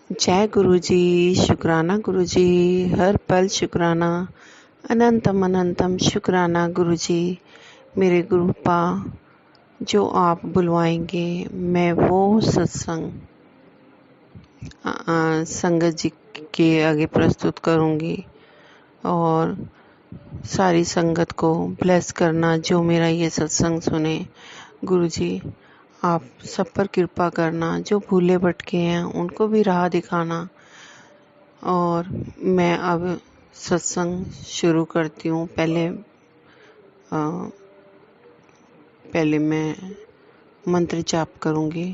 जय गुरु जी। शुक्राना गुरु जी, हर पल शुक्राना, अनंतम अनंतम शुक्राना गुरु जी। मेरे गुरुपा, जो आप बुलवाएंगे मैं वो सत्संग संगत जी के आगे प्रस्तुत करूंगी और सारी संगत को ब्लेस करना जो मेरा ये सत्संग सुने। गुरु जी, आप सब पर कृपा करना, जो भूले भटके हैं उनको भी राह दिखाना। और मैं अब सत्संग शुरू करती हूँ। पहले मैं मंत्र जाप करूँगी।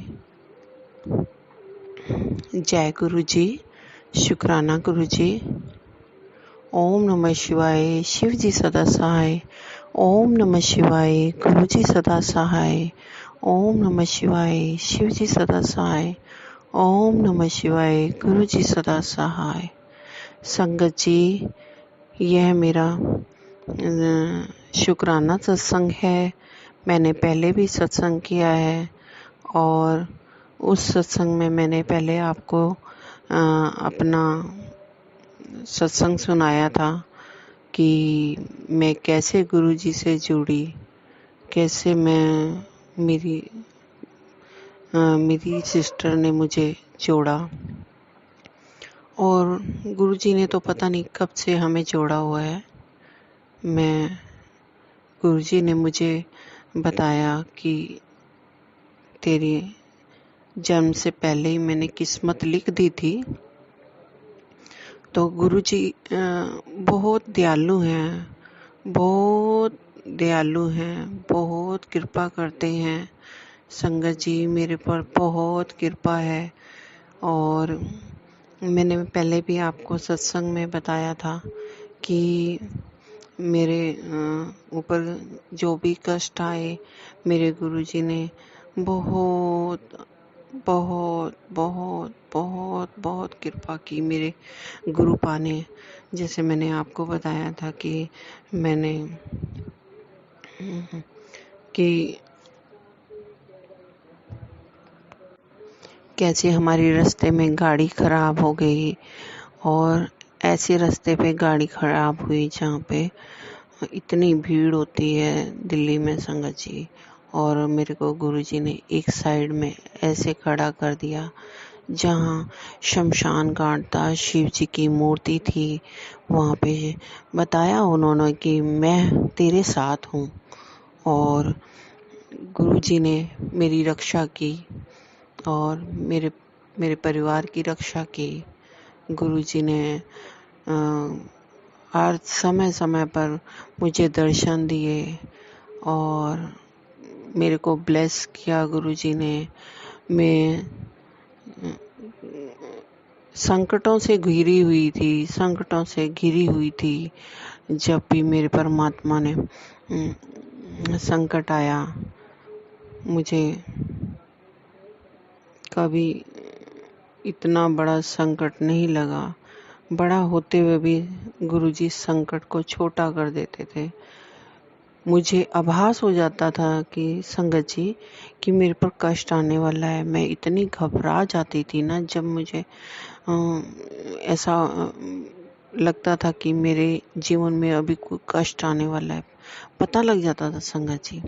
जय गुरु जी। शुक्राना गुरु जी। ओम नमः शिवाय। शिव जी सदा सहाय। ओम नमः शिवाय। गुरु जी सदा सहाय। ओम नमः शिवाय। शिव जी सदा सहाय। ओम नमः शिवाय। गुरु जी सदा सहाय। संगत जी, यह मेरा शुक्राना सत्संग है। मैंने पहले भी सत्संग किया है और उस सत्संग में मैंने पहले आपको अपना सत्संग सुनाया था कि मैं कैसे गुरु जी से जुड़ी, कैसे मेरी सिस्टर ने मुझे जोड़ा। और गुरु जी ने तो पता नहीं कब से हमें जोड़ा हुआ है। गुरु जी ने मुझे बताया कि तेरी जन्म से पहले ही मैंने किस्मत लिख दी थी। तो गुरु जी बहुत दयालु हैं, बहुत कृपा करते हैं। संगत जी, मेरे पर बहुत कृपा है। और मैंने पहले भी आपको सत्संग में बताया था कि मेरे ऊपर जो भी कष्ट आए, मेरे गुरुजी ने बहुत बहुत बहुत बहुत बहुत कृपा की मेरे गुरुपा ने। जैसे मैंने आपको बताया था कि मैंने कि कैसे हमारे रास्ते में गाड़ी खराब हो गई और ऐसे रास्ते पे गाड़ी खराब हुई जहाँ पे इतनी भीड़ होती है दिल्ली में संगत जी। और मेरे को गुरुजी ने एक साइड में ऐसे खड़ा कर दिया जहाँ शमशान घाट था, शिव जी की मूर्ति थी। वहाँ पे बताया उन्होंने कि मैं तेरे साथ हूँ। और गुरुजी ने मेरी रक्षा की और मेरे परिवार की रक्षा की। गुरुजी ने हर समय समय पर मुझे दर्शन दिए और मेरे को ब्लेस किया गुरुजी ने। मैं संकटों से घिरी हुई थी। जब भी मेरे परमात्मा ने संकट आया, मुझे कभी इतना बड़ा संकट नहीं लगा। बड़ा होते हुए भी गुरुजी संकट को छोटा कर देते थे। मुझे आभास हो जाता था कि संगत जी कि मेरे पर कष्ट आने वाला है। मैं इतनी घबरा जाती थी ना, जब मुझे ऐसा लगता था कि मेरे जीवन में अभी कोई कष्ट आने वाला है, पता लग जाता था संगत जी।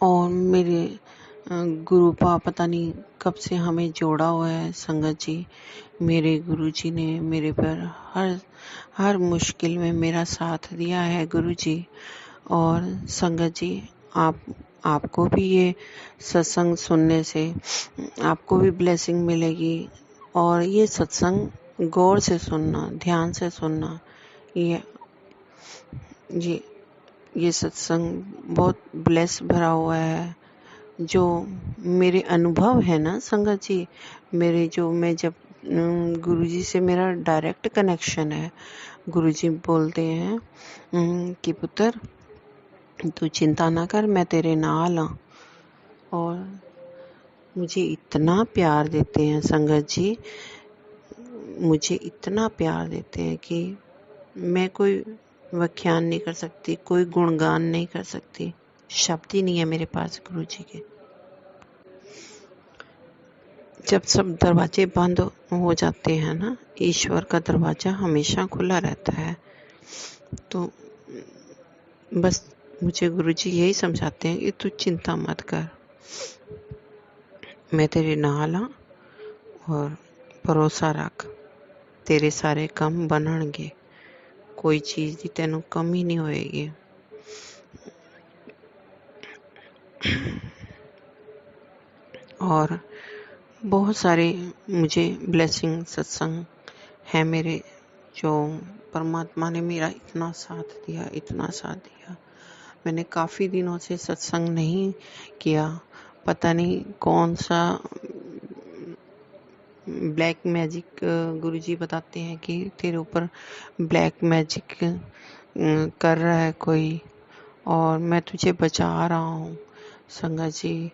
और मेरे गुरुपा पता नहीं कब से हमें जोड़ा हुआ है संगत जी। मेरे गुरुजी ने मेरे पर हर मुश्किल में मेरा साथ दिया है गुरुजी। और संगत जी, आपको भी ये सत्संग सुनने से आपको भी ब्लेसिंग मिलेगी। और ये सत्संग गौर से सुनना, ध्यान से सुनना। ये सत्संग बहुत ब्लेस भरा हुआ है। जो मेरे अनुभव है ना संगत जी, मैं जब गुरुजी से मेरा डायरेक्ट कनेक्शन है। गुरुजी बोलते हैं कि पुत्र तू चिंता ना कर, मैं तेरे नाल हूँ। और मुझे इतना प्यार देते हैं संगत जी, मुझे इतना प्यार देते हैं कि मैं कोई व्याख्यान नहीं कर सकती, कोई गुणगान नहीं कर सकती। शब्द ही नहीं है मेरे पास गुरुजी के। जब सब दरवाजे बंद हो जाते हैं ना, ईश्वर का दरवाजा हमेशा खुला रहता है। तो बस मुझे गुरुजी यही समझाते हैं कि तू चिंता मत कर, मैं तेरे नाल हाँ और भरोसा रख, तेरे सारे काम बनणगे, कोई चीज़ की तेनों कमी नहीं होएगी। और बहुत सारे मुझे ब्लेसिंग सत्संग है मेरे, जो परमात्मा ने मेरा इतना साथ दिया, इतना साथ दिया। मैंने काफ़ी दिनों से सत्संग नहीं किया, पता नहीं कौन सा ब्लैक मैजिक गुरुजी बताते हैं कि तेरे ऊपर ब्लैक मैजिक कर रहा है कोई, और मैं तुझे बचा रहा हूँ। संगत जी,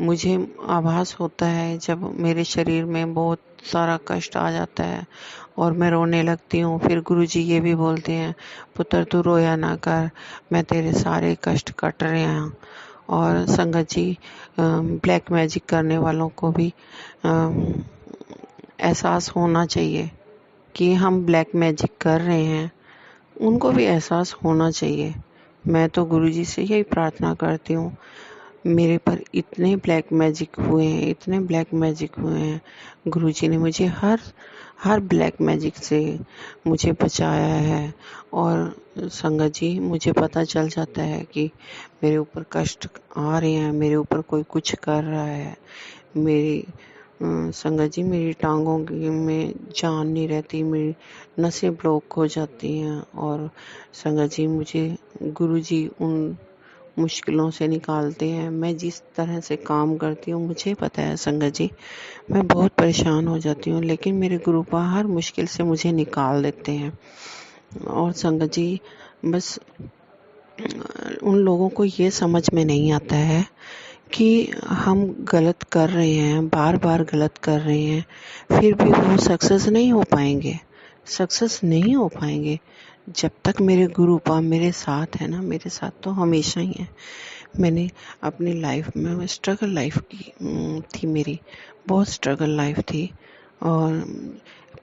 मुझे आभास होता है जब मेरे शरीर में बहुत सारा कष्ट आ जाता है और मैं रोने लगती हूँ, फिर गुरुजी ये भी बोलते हैं, पुत्र तू रोया ना कर, मैं तेरे सारे कष्ट कट रहे हैं। और संगत जी, ब्लैक मैजिक करने वालों को भी एहसास होना चाहिए कि हम ब्लैक मैजिक कर रहे हैं, उनको भी एहसास होना चाहिए। मैं तो गुरुजी से यही प्रार्थना करती हूँ, मेरे पर इतने ब्लैक मैजिक हुए हैं, इतने ब्लैक मैजिक हुए हैं, गुरुजी ने मुझे हर ब्लैक मैजिक से मुझे बचाया है। और संगत जी, मुझे पता चल जाता है कि मेरे ऊपर कष्ट आ रहे हैं, मेरे ऊपर कोई कुछ कर रहा है, मेरी संगत जी मेरी टांगों में जान नहीं रहती, मेरी नसें ब्लॉक हो जाती हैं। और संगत जी, मुझे गुरुजी उन मुश्किलों से निकालते हैं। मैं जिस तरह से काम करती हूँ मुझे पता है संगत जी, मैं बहुत परेशान हो जाती हूँ, लेकिन मेरे गुरुपा हर मुश्किल से मुझे निकाल देते हैं। और संगत जी, बस उन लोगों को ये समझ में नहीं आता है कि हम गलत कर रहे हैं, बार बार गलत कर रहे हैं, फिर भी वो सक्सेस नहीं हो पाएंगे, सक्सेस नहीं हो पाएंगे जब तक मेरे गुरुपा मेरे साथ है ना। मेरे साथ तो हमेशा ही है। मैंने अपनी लाइफ में स्ट्रगल लाइफ की थी, मेरी बहुत स्ट्रगल लाइफ थी, और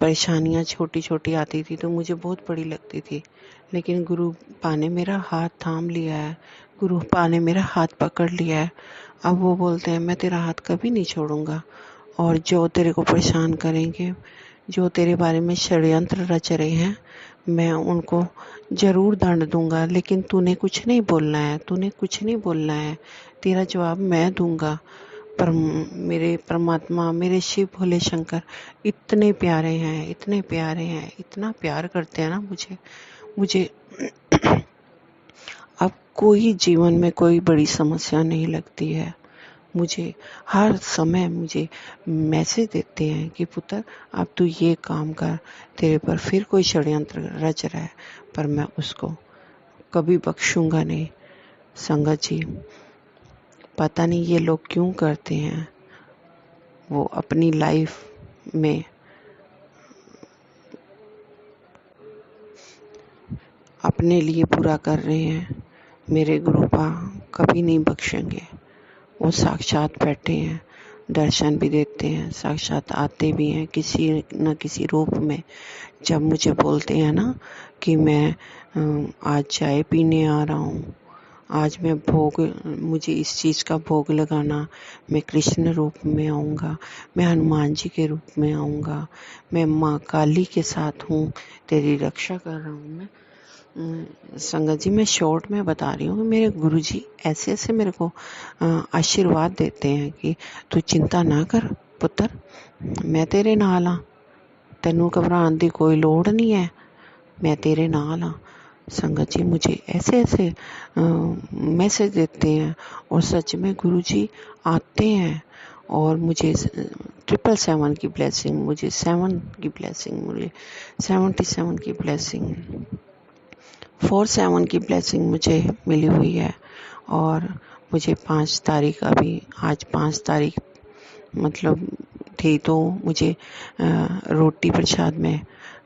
परेशानियां छोटी छोटी आती थी तो मुझे बहुत बड़ी लगती थी, लेकिन गुरुपा ने मेरा हाथ थाम लिया है, गुरुपा ने मेरा हाथ पकड़ लिया है। अब वो बोलते हैं मैं तेरा हाथ कभी नहीं छोड़ूंगा, और जो तेरे को परेशान करेंगे, जो तेरे बारे में षड्यंत्र रच रहे हैं, मैं उनको जरूर दंड दूंगा, लेकिन तूने कुछ नहीं बोलना है, तूने कुछ नहीं बोलना है, तेरा जवाब मैं दूंगा। पर मेरे परमात्मा, मेरे शिव भोले शंकर इतने प्यारे हैं, इतने प्यारे हैं, इतना प्यार करते हैं ना मुझे अब कोई जीवन में कोई बड़ी समस्या नहीं लगती है। मुझे हर समय मुझे मैसेज देते हैं कि पुत्र अब तू ये काम कर, तेरे पर फिर कोई षड्यंत्र रच रहा है, पर मैं उसको कभी बख्शूंगा नहीं। संगत जी, पता नहीं ये लोग क्यों करते हैं, वो अपनी लाइफ में अपने लिए पूरा कर रहे हैं, मेरे गुरुपा कभी नहीं बख्शेंगे। वो साक्षात बैठे हैं, दर्शन भी देते हैं, साक्षात आते भी हैं किसी न किसी रूप में। जब मुझे बोलते हैं ना कि मैं आज चाय पीने आ रहा हूँ, आज मैं मुझे इस चीज़ का भोग लगाना, मैं कृष्ण रूप में आऊँगा, मैं हनुमान जी के रूप में आऊँगा, मैं माँ काली के साथ हूँ, तेरी रक्षा कर रहा हूँ मैं। संगत जी, मैं शॉर्ट में बता रही हूँ, मेरे गुरुजी ऐसे ऐसे मेरे को आशीर्वाद देते हैं कि तू चिंता ना कर पुत्र, मैं तेरे नाल हाँ, तेनू घबराने की कोई लोड़ नहीं है, मैं तेरे नाल हाँ। संगत जी, मुझे ऐसे ऐसे मैसेज देते हैं, और सच में गुरुजी आते हैं और मुझे 777 की ब्लेसिंग, मुझे 7 की ब्लेसिंग, मुझे 77 की ब्लेसिंग, 47 की ब्लेसिंग मुझे मिली हुई है। और मुझे 5 तारीख, अभी आज 5 तारीख मतलब थी, तो मुझे रोटी प्रसाद में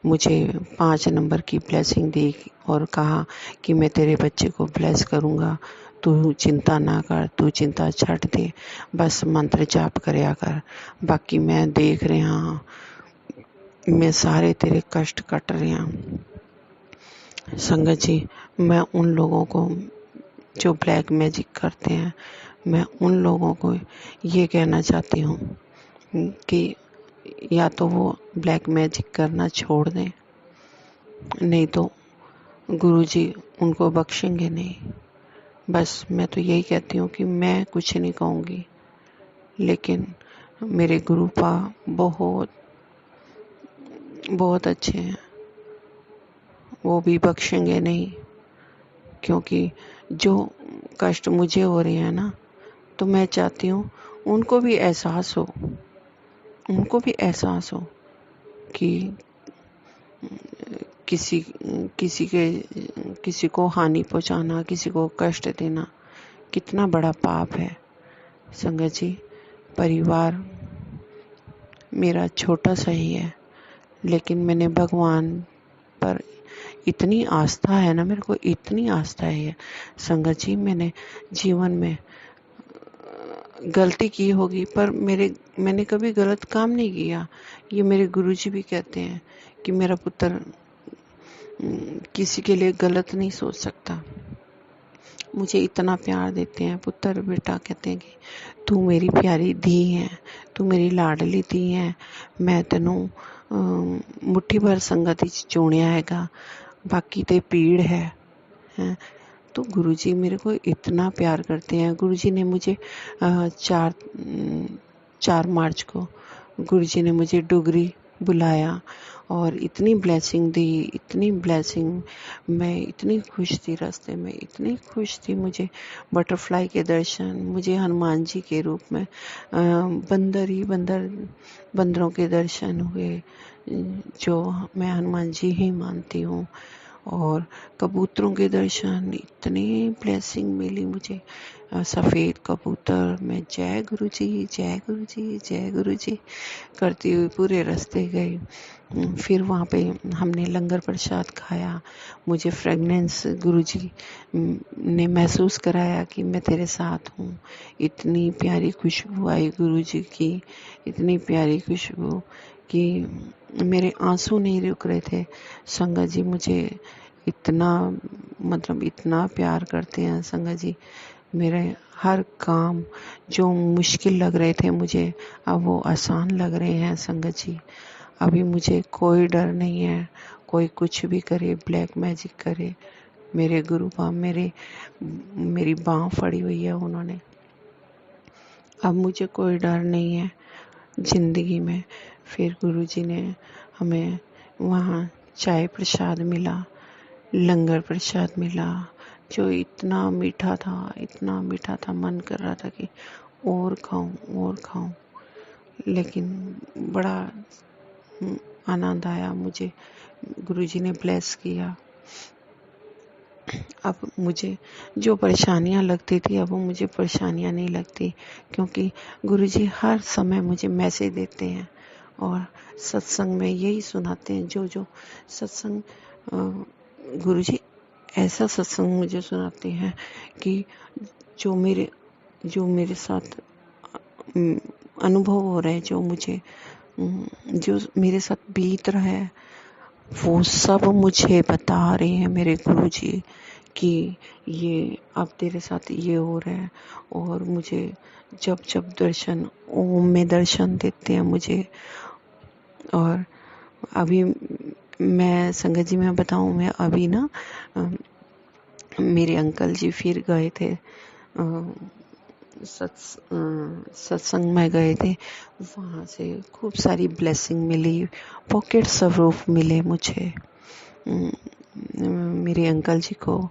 मुझे 5 नंबर की ब्लेसिंग दी और कहा कि मैं तेरे बच्चे को ब्लेस करूँगा, तू चिंता ना कर, तू चिंता छੱਡ दे, बस मंत्र जाप करया कर, बाकी मैं देख रहा, मैं सारे तेरे कष्ट कट रहा। संगत जी, मैं उन लोगों को जो ब्लैक मैजिक करते हैं, मैं उन लोगों को ये कहना चाहती हूँ कि या तो वो ब्लैक मैजिक करना छोड़ दें, नहीं तो गुरुजी उनको बख्शेंगे नहीं। बस मैं तो यही कहती हूँ कि मैं कुछ नहीं कहूँगी, लेकिन मेरे गुरुपा बहुत बहुत अच्छे हैं, वो भी बख्शेंगे नहीं, क्योंकि जो कष्ट मुझे हो रहे हैं ना, तो मैं चाहती हूँ उनको भी एहसास हो, उनको भी एहसास हो कि किसी किसी को हानि पहुंचाना, किसी को कष्ट देना कितना बड़ा पाप है। संगत जी, परिवार मेरा छोटा सा ही है, लेकिन मैंने भगवान पर इतनी आस्था है ना, मेरे को इतनी आस्था है संगत जी। मैंने जीवन में गलती की होगी, पर मैंने कभी गलत काम नहीं किया। ये मेरे गुरुजी भी कहते हैं कि मेरा पुत्र किसी के लिए गलत नहीं सोच सकता। मुझे इतना प्यार देते हैं, पुत्र बेटा कहते हैं कि तू मेरी प्यारी धी है, तू मेरी लाडली धी है, मैं तेनू मुट्ठी भर संगत विच चुनिया हैगा, बाकी ते पीड़ है। तो गुरुजी मेरे को इतना प्यार करते हैं। गुरुजी ने मुझे 4 मार्च को गुरुजी ने मुझे डुगरी बुलाया और इतनी ब्लेसिंग दी, इतनी ब्लेसिंग, मैं इतनी खुश थी, रास्ते में इतनी खुश थी। मुझे बटरफ्लाई के दर्शन, मुझे हनुमान जी के रूप में बंदरों के दर्शन हुए, जो मैं हनुमान जी ही मानती हूँ, और कबूतरों के दर्शन, इतनी ब्लेसिंग मिली मुझे। सफ़ेद कबूतर, मैं जय गुरु जी, जय गुरु जी, जय गुरु जी करती हुई पूरे रास्ते गई। फिर वहाँ पे हमने लंगर प्रसाद खाया। मुझे फ्रेगनेंस गुरुजी ने महसूस कराया कि मैं तेरे साथ हूँ। इतनी प्यारी खुशबू आई गुरुजी की, इतनी प्यारी खुशबू कि मेरे आंसू नहीं रुक रहे थे। संगत जी मुझे इतना इतना प्यार करते हैं संगत जी। मेरे हर काम जो मुश्किल लग रहे थे मुझे, अब वो आसान लग रहे हैं संगत जी। अभी मुझे कोई डर नहीं है, कोई कुछ भी करे, ब्लैक मैजिक करे। मेरे गुरु मेरी बाँह फड़ी हुई है उन्होंने। अब मुझे कोई डर नहीं है जिंदगी में। फिर गुरुजी ने हमें वहाँ चाय प्रसाद मिला, लंगर प्रसाद मिला, जो इतना मीठा था, इतना मीठा था, मन कर रहा था कि और खाऊं। लेकिन बड़ा आनंद आया मुझे, गुरुजी ने ब्लेस किया। अब मुझे जो परेशानियां लगती थी, अब मुझे परेशानियां नहीं लगती, क्योंकि गुरुजी हर समय मुझे मैसेज देते हैं और सत्संग में यही सुनाते हैं। जो सत्संग गुरुजी ऐसा सत्संग मुझे सुनाते हैं कि जो मेरे साथ अनुभव हो रहा है, जो मेरे साथ बीत रहा है, वो सब मुझे बता रहे हैं मेरे गुरुजी कि ये अब तेरे साथ ये हो रहा है। और मुझे जब दर्शन ओम में दर्शन देते हैं मुझे। और अभी मैं संगत जी में बताऊं, मैं अभी ना मेरे अंकल जी फिर गए थे, सत्संग में गए थे, वहाँ से खूब सारी ब्लेसिंग मिली, पॉकेट स्वरूप मिले मुझे मेरे अंकल जी को।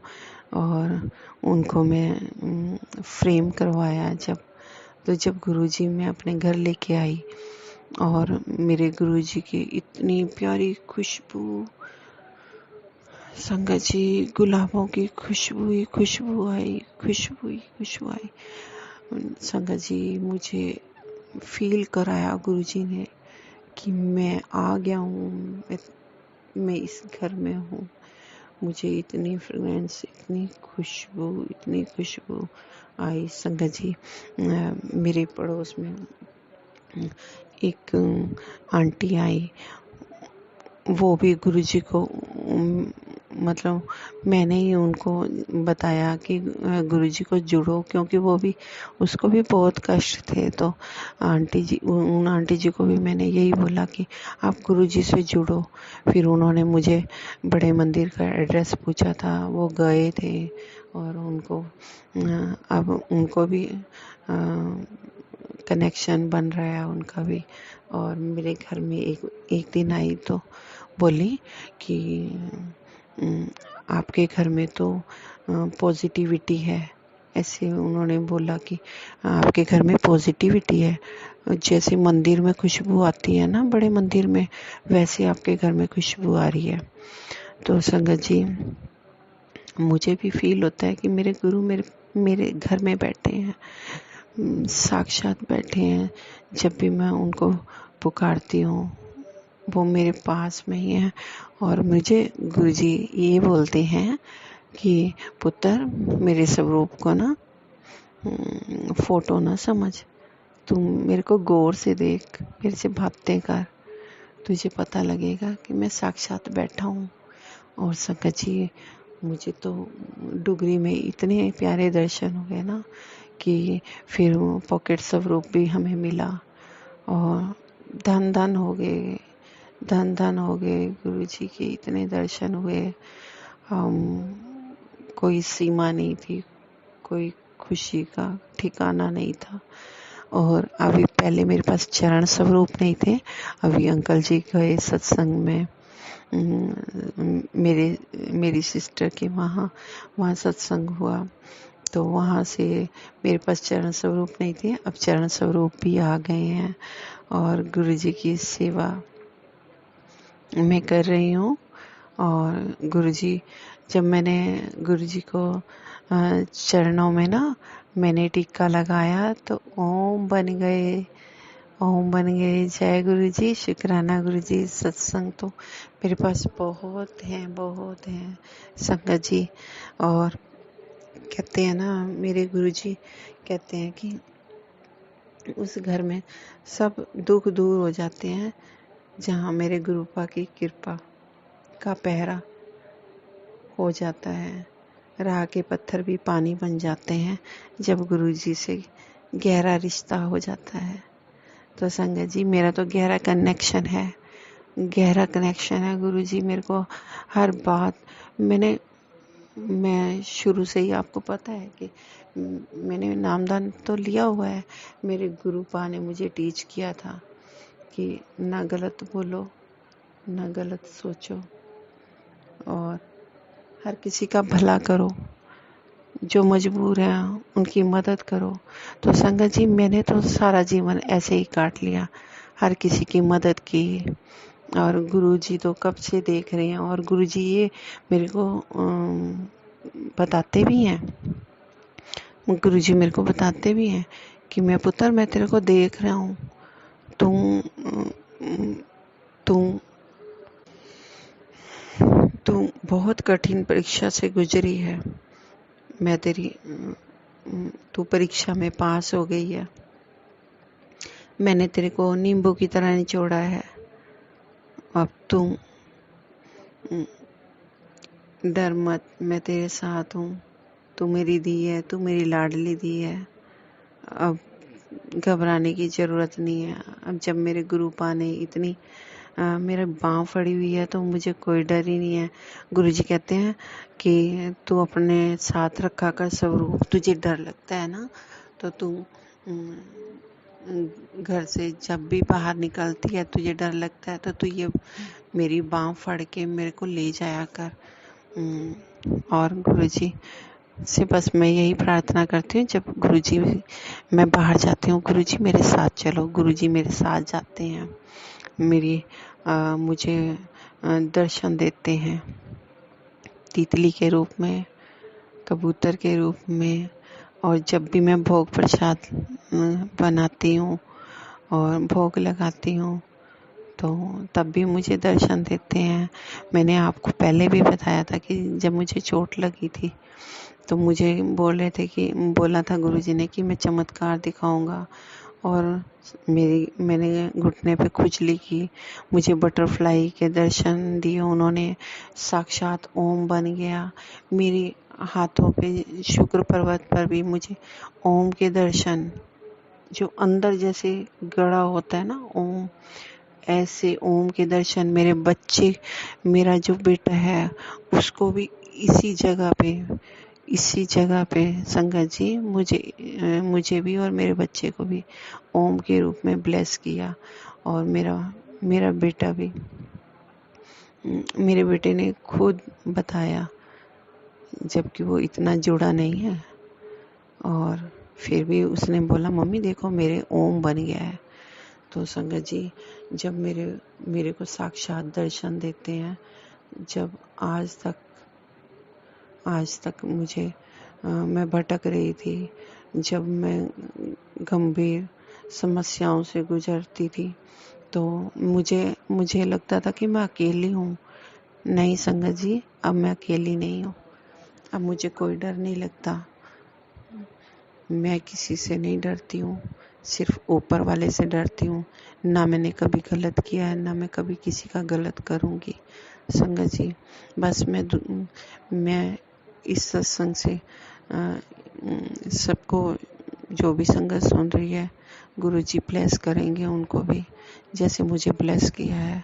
और उनको मैं फ्रेम करवाया जब गुरुजी मैं अपने घर लेके आई, और मेरे गुरुजी की इतनी प्यारी खुशबू, संगत जी गुलाबों की खुशबू आई। संगत जी मुझे फील कराया गुरुजी ने कि मैं आ गया हूँ, मैं इस घर में हूँ। मुझे इतनी फ्रेग्रेंस, इतनी खुशबू आई संगत जी। मेरे पड़ोस में एक आंटी आई, वो भी गुरुजी को मतलब मैंने ही उनको बताया कि गुरुजी को जुड़ो, क्योंकि वो भी, उसको भी बहुत कष्ट थे। तो उन आंटी जी को भी मैंने यही बोला कि आप गुरुजी से जुड़ो। फिर उन्होंने मुझे बड़े मंदिर का एड्रेस पूछा था, वो गए थे और उनको अब उनको भी कनेक्शन बन रहा है उनका भी। और मेरे घर में एक दिन आई तो बोली कि आपके घर में तो पॉजिटिविटी है। ऐसे उन्होंने बोला कि आपके घर में पॉजिटिविटी है, जैसे मंदिर में खुशबू आती है ना, बड़े मंदिर में, वैसे आपके घर में खुशबू आ रही है। तो संगत जी, मुझे भी फील होता है कि मेरे गुरु मेरे घर में बैठे हैं, साक्षात बैठे हैं। जब भी मैं उनको पुकारती हूँ वो मेरे पास में ही है। और मुझे गुरुजी ये बोलते हैं कि पुत्र, मेरे स्वरूप को ना फोटो ना समझ, तुम मेरे को गौर से देख, मेरे से बातें कर, तुझे पता लगेगा कि मैं साक्षात बैठा हूँ। और संगत जी, मुझे तो डुगरी में इतने प्यारे दर्शन हुए ना कि फिर पॉकेट स्वरूप भी हमें मिला और धन धन हो गए, धन धन हो गए। गुरुजी के इतने दर्शन हुए, कोई सीमा नहीं थी, कोई खुशी का ठिकाना नहीं था। और अभी पहले मेरे पास चरण स्वरूप नहीं थे। अभी अंकल जी गए सत्संग में, मेरी सिस्टर के वहाँ सत्संग हुआ, तो वहाँ से मेरे पास चरण स्वरूप नहीं थे, अब चरण स्वरूप भी आ गए हैं और गुरुजी की सेवा मैं कर रही हूँ। और गुरुजी, जब मैंने गुरुजी को चरणों में ना मैंने टिक्का लगाया तो ओम बन गए, ओम बन गए। जय गुरुजी, शुक्राना गुरुजी। सत्संग तो मेरे पास बहुत हैं संगत जी। और कहते हैं ना, मेरे गुरुजी कहते हैं कि उस घर में सब दुख दूर हो जाते हैं जहाँ मेरे गुरुपा की कृपा का पहरा हो जाता है। राह के पत्थर भी पानी बन जाते हैं जब गुरुजी से गहरा रिश्ता हो जाता है। तो संगत जी, मेरा तो गहरा कनेक्शन है गुरुजी। मेरे को हर बात, मैं शुरू से ही, आपको पता है कि मैंने नामदान तो लिया हुआ है। मेरे गुरुपा ने मुझे टीच किया था कि ना गलत बोलो, ना गलत सोचो, और हर किसी का भला करो, जो मजबूर है उनकी मदद करो। तो संगत जी, मैंने तो सारा जीवन ऐसे ही काट लिया, हर किसी की मदद की। और गुरुजी तो कब से देख रहे हैं, और गुरुजी ये मेरे को बताते भी हैं, गुरुजी मेरे को बताते भी हैं कि मैं पुत्र, मैं तेरे को देख रहा हूँ, तू बहुत कठिन परीक्षा से गुजरी है, मैं तू परीक्षा में पास हो गई है, मैंने तेरे को नींबू की तरह निचोड़ा है, अब तू डर मत, मैं तेरे साथ हूँ, तू मेरी दी है, तू मेरी लाडली दी है, अब घबराने की ज़रूरत नहीं है। अब जब मेरे गुरुपा ने इतनी मेरे बाँह फड़ी हुई है तो मुझे कोई डर ही नहीं है। गुरुजी कहते हैं कि तू अपने साथ रखा कर स्वरूप, तुझे डर लगता है ना तो तू घर से जब भी बाहर निकलती है, तुझे डर लगता है तो तू ये मेरी बाँह फड़ के मेरे को ले जाया कर। और गुरुजी से बस मैं यही प्रार्थना करती हूँ, जब गुरुजी, मैं बाहर जाती हूँ, गुरुजी मेरे साथ चलो। गुरुजी मेरे साथ जाते हैं, मुझे दर्शन देते हैं, तितली के रूप में, कबूतर के रूप में। और जब भी मैं भोग प्रसाद बनाती हूँ और भोग लगाती हूँ तो तब भी मुझे दर्शन देते हैं। मैंने आपको पहले भी बताया था कि जब मुझे चोट लगी थी तो मुझे बोला था गुरुजी ने कि मैं चमत्कार दिखाऊंगा, और मैंने घुटने पे खुजली की, मुझे बटरफ्लाई के दर्शन दिए उन्होंने, साक्षात ओम बन गया। मेरे हाथों पे शुक्र पर्वत पर भी मुझे ओम के दर्शन, जो अंदर जैसे गड़ा होता है ना ओम, ऐसे ओम के दर्शन। मेरा जो बेटा है उसको भी इसी जगह पे संगत जी मुझे भी और मेरे बच्चे को भी ओम के रूप में ब्लेस किया। और मेरा बेटा भी, मेरे बेटे ने खुद बताया, जबकि वो इतना जुड़ा नहीं है, और फिर भी उसने बोला मम्मी देखो मेरे ओम बन गया है। तो संगत जी, जब मेरे को साक्षात दर्शन देते हैं, जब आज तक मैं भटक रही थी, जब मैं गंभीर समस्याओं से गुजरती थी, तो मुझे लगता था कि मैं अकेली हूँ। नहीं संगत जी, अब मैं अकेली नहीं हूँ। अब मुझे कोई डर नहीं लगता। मैं किसी से नहीं डरती हूँ, सिर्फ ऊपर वाले से डरती हूँ। ना मैंने कभी गलत किया है, ना मैं कभी किसी का गलत करूँगी। संगत जी, बस मैं इस सत्संग से सबको, जो भी संगत सुन रही है, गुरुजी ब्लेस करेंगे उनको भी, जैसे मुझे ब्लेस किया है।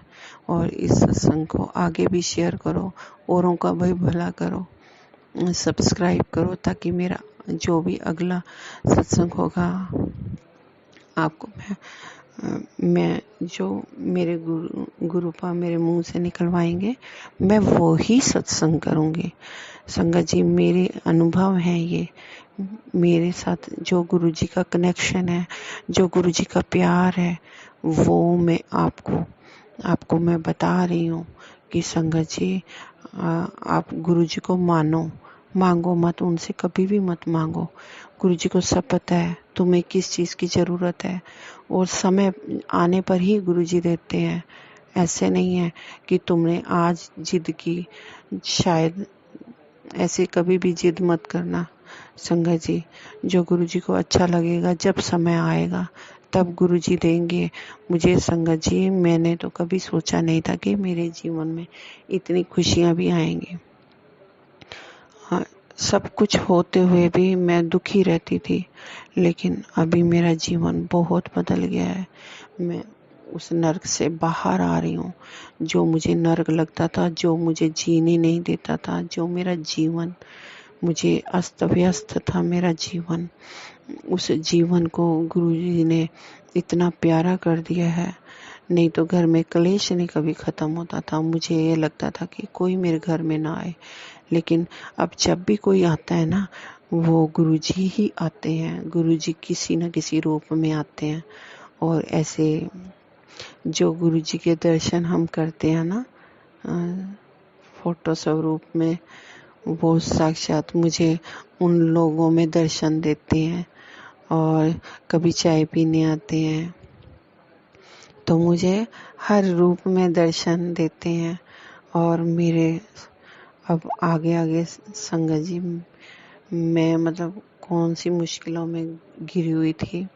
और इस सत्संग को आगे भी शेयर करो, औरों का भी भला करो, सब्सक्राइब करो, ताकि मेरा जो भी अगला सत्संग होगा आपको मैं जो मेरे गुरुपा मेरे मुंह से निकलवाएंगे, मैं वो ही सत्संग करूंगी। संगत जी, मेरे अनुभव हैं ये, मेरे साथ जो गुरुजी का कनेक्शन है, जो गुरुजी का प्यार है, वो मैं आपको मैं बता रही हूँ कि संगत जी, आप गुरुजी को मांगो मत, उनसे कभी भी मत मांगो। गुरुजी को सब पता है तुम्हें किस चीज़ की ज़रूरत है, और समय आने पर ही गुरुजी देते हैं। ऐसे नहीं है कि तुमने आज जिद की, शायद ऐसे कभी भी जिद मत करना संगत जी। जो गुरुजी को अच्छा लगेगा, जब समय आएगा तब गुरुजी देंगे। मुझे संगत जी, मैंने तो कभी सोचा नहीं था कि मेरे जीवन में इतनी खुशियाँ भी आएंगी। हाँ, सब कुछ होते हुए भी मैं दुखी रहती थी, लेकिन अभी मेरा जीवन बहुत बदल गया है। मैं उस नर्क से बाहर आ रही हूँ। जो मुझे नर्क लगता था, जो मुझे जीने नहीं देता था, जो मेरा जीवन, मुझे अस्त व्यस्त था मेरा जीवन, उस जीवन को गुरुजी ने इतना प्यारा कर दिया है। नहीं तो घर में क्लेश नहीं कभी खत्म होता था। मुझे ये लगता था कि कोई मेरे घर में ना आए, लेकिन अब जब भी कोई आता है ना, वो गुरुजी ही आते हैं। गुरुजी किसी न किसी रूप में आते हैं। और ऐसे जो गुरुजी के दर्शन हम करते हैं ना, फोटो स्वरूप में, वो साक्षात मुझे उन लोगों में दर्शन देते हैं। और कभी चाय पीने आते हैं तो मुझे हर रूप में दर्शन देते हैं। और मेरे अब आगे संगत जी, मैं मतलब कौन सी मुश्किलों में घिरी हुई थी,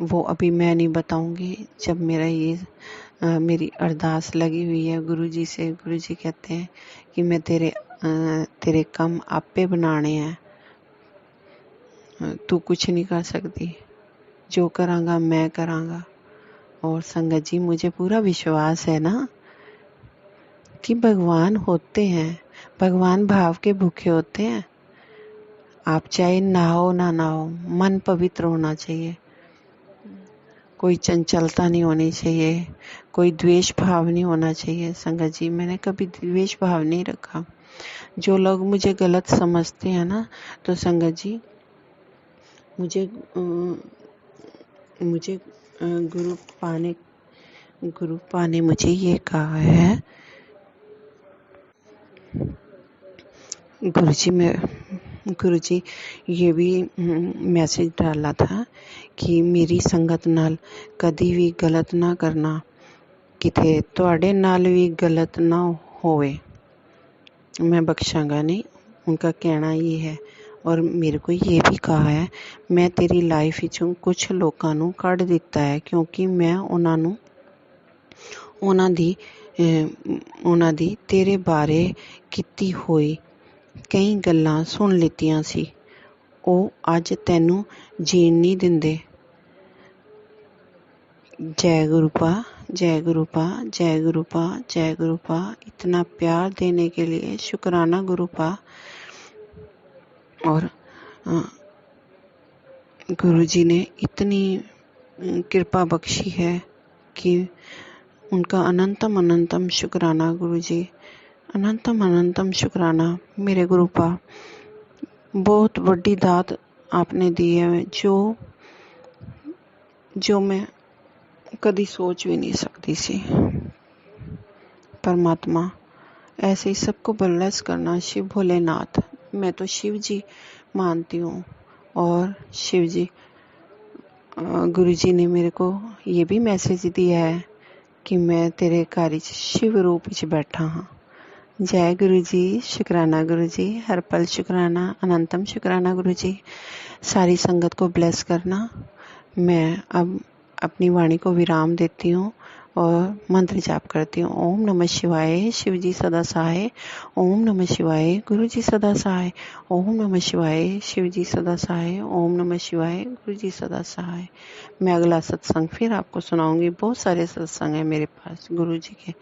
वो अभी मैं नहीं बताऊंगी। जब मेरी अरदास लगी हुई है गुरुजी से, गुरुजी कहते हैं कि मैं तेरे काम आपे बनाने हैं, तू कुछ नहीं कर सकती, जो करांगा मैं करांगा। और संगत जी, मुझे पूरा विश्वास है ना कि भगवान होते हैं, भगवान भाव के भूखे होते हैं। आप चाहे नहाओ ना नहाओ, मन पवित्र होना चाहिए, कोई चंचलता नहीं होनी चाहिए, कोई द्वेष भाव नहीं होना चाहिए। संगत जी, मैंने कभी द्वेष भाव नहीं रखा। जो लोग मुझे गलत समझते हैं ना, तो संगत जी, मुझे गुरुपा ने मुझे ये कहा है, गुरुजी ये भी मैसेज डाला था कि मेरी संगत नाल कदी भी गलत ना करना, किथे तुहाडे नाल भी गलत ना होवे। मैं बख्शांगा नहीं, उनका कहना ये है। और मेरे को ये भी कहा है, मैं तेरी लाइफ विचों कुछ लोकां ਨੂੰ ਕੱਢ ਦਿੱਤਾ ਹੈ ਕਿਉਂਕਿ ਮੈਂ ਉਹਨਾਂ ਦੀ ਤੇਰੇ ਬਾਰੇ ਕੀਤੀ ਹੋਈ ਕਈ ਗੱਲਾਂ ਸੁਣ ਲਿੱਤੀਆਂ ਸੀ। ਉਹ ਅੱਜ ਤੈਨੂੰ ਜੀਣ ਨਹੀਂ ਦਿੰਦੇ। जय गुरुपा, जय गुरुपा, जय गुरुपा, जय गुरुपा। इतना प्यार देने के लिए शुक्राना गुरुपा। और गुरुजी ने इतनी कृपा बख्शी है कि उनका अनंतम अनंतम शुक्राना गुरुजी, अनंतम अनंतम शुक्राना मेरे गुरुपा। बहुत बड़ी दात आपने दी है जो मैं कदी सोच भी नहीं सकती सी। परमात्मा ऐसे ही सबको ब्लेस करना। शिव भोलेनाथ, मैं तो शिव जी मानती हूँ। और शिव जी गुरु जी ने मेरे को ये भी मैसेज दिया है कि मैं तेरे घर शिव रूप च बैठा हाँ। जय गुरु जी, शुक्राना गुरु जी, हर पल शुक्राना, अनंतम शुक्राना गुरु जी। सारी संगत को ब्लेस करना। मैं अब अपनी वाणी को विराम देती हूँ और मंत्र जाप करती हूँ। ओम नमः शिवाय, शिव जी सदा सहाय। ओम नमः शिवाय, गुरु जी सदा सहाय। ओम नमः शिवाय, शिव जी सदा सहाय। ओम नमः शिवाय, गुरु जी सदा सहाय। मैं अगला सत्संग फिर आपको सुनाऊंगी। बहुत सारे सत्संग हैं मेरे पास गुरु जी के,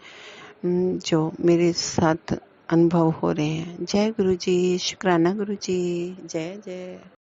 जो मेरे साथ अनुभव हो रहे हैं। जय गुरु जी, शुक्राना गुरु जी, जय जय।